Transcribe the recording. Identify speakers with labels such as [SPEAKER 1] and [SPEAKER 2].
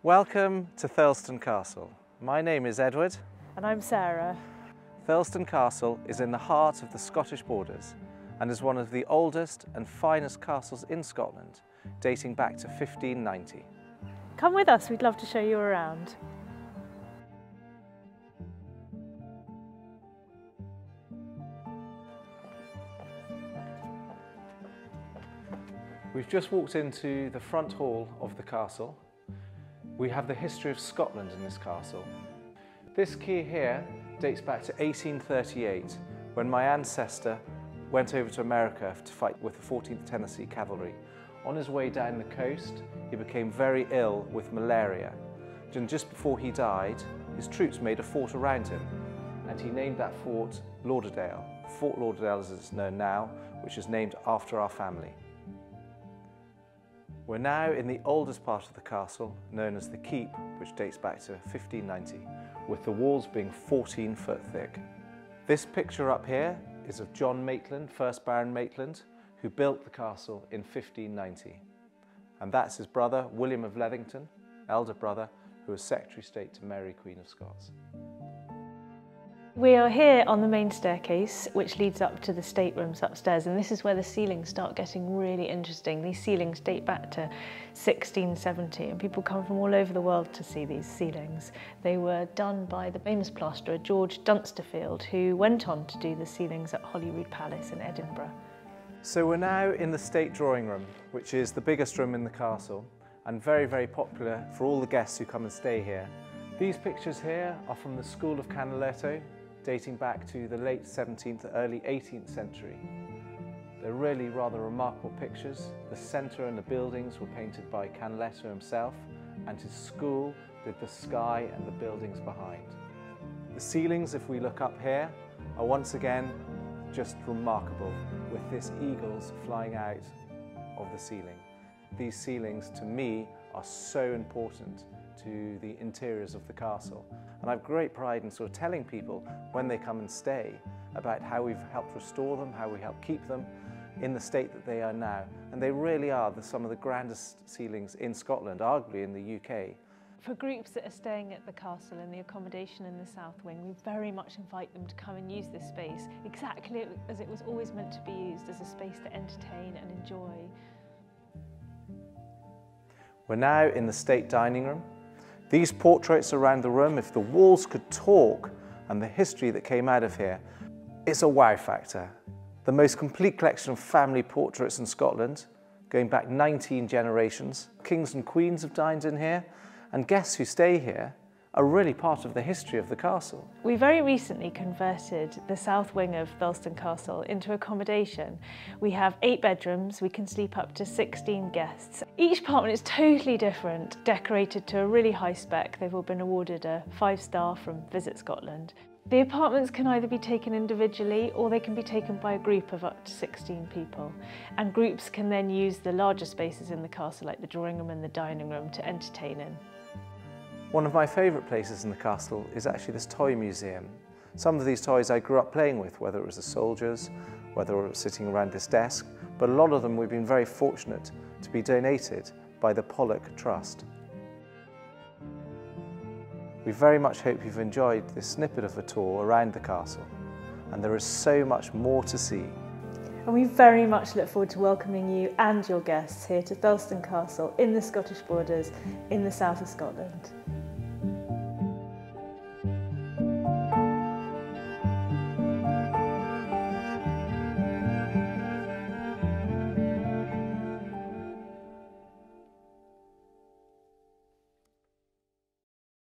[SPEAKER 1] Welcome to Thirlestane Castle. My name is Edward.
[SPEAKER 2] And I'm Sarah.
[SPEAKER 1] Thirlestane Castle is in the heart of the Scottish borders and is one of the oldest and finest castles in Scotland, dating back to 1590.
[SPEAKER 2] Come with us, we'd love to show you around.
[SPEAKER 1] We've just walked into the front hall of the castle. We have the history of Scotland in this castle. This key here dates back to 1838, when my ancestor went over to America to fight with the 14th Tennessee Cavalry. On his way down the coast, he became very ill with malaria. And just before he died, his troops made a fort around him, and he named that fort Lauderdale. Fort Lauderdale as it's known now, which is named after our family. We're now in the oldest part of the castle, known as the Keep, which dates back to 1590, with the walls being 14 foot thick. This picture up here is of John Maitland, 1st Baron Maitland, who built the castle in 1590. And that's his brother, William of Leathington, elder brother, who was Secretary of State to Mary, Queen of Scots.
[SPEAKER 2] We are here on the main staircase, which leads up to the staterooms upstairs, and this is where the ceilings start getting really interesting. These ceilings date back to 1670, and people come from all over the world to see these ceilings. They were done by the famous plasterer George Dunsterfield, who went on to do the ceilings at Holyrood Palace in Edinburgh.
[SPEAKER 1] So we're now in the state drawing room, which is the biggest room in the castle, and very, very popular for all the guests who come and stay here. These pictures here are from the School of Canaletto, dating back to the late 17th, early 18th century. They're really rather remarkable pictures. The centre and the buildings were painted by Canaletto himself, and his school did the sky and the buildings behind. The ceilings, if we look up here, are once again just remarkable, with this eagles flying out of the ceiling. These ceilings, to me, are so important to the interiors of the castle. And I have great pride in sort of telling people when they come and stay about how we've helped restore them, how we help keep them in the state that they are now. And they really are some of the grandest ceilings in Scotland, arguably in the UK.
[SPEAKER 2] For groups that are staying at the castle and the accommodation in the south wing, we very much invite them to come and use this space exactly as it was always meant to be used, as a space to entertain and enjoy.
[SPEAKER 1] We're now in the state dining room. These portraits around the room, if the walls could talk, and the history that came out of here, it's a wow factor. The most complete collection of family portraits in Scotland, going back 19 generations. Kings and queens have dined in here, and guests who stay here are really part of the history of the castle.
[SPEAKER 2] We very recently converted the south wing of Thirlestane Castle into accommodation. We have 8 bedrooms, we can sleep up to 16 guests. Each apartment is totally different, decorated to a really high spec. They've all been awarded a 5-star from Visit Scotland. The apartments can either be taken individually or they can be taken by a group of up to 16 people. And groups can then use the larger spaces in the castle, like the drawing room and the dining room, to entertain in.
[SPEAKER 1] One of my favourite places in the castle is actually this toy museum. Some of these toys I grew up playing with, whether it was the soldiers, whether it was sitting around this desk, but a lot of them we've been very fortunate to be donated by the Pollock Trust. We very much hope you've enjoyed this snippet of a tour around the castle, and there is so much more to see.
[SPEAKER 2] And we very much look forward to welcoming you and your guests here to Thirlestane Castle in the Scottish borders in the south of Scotland.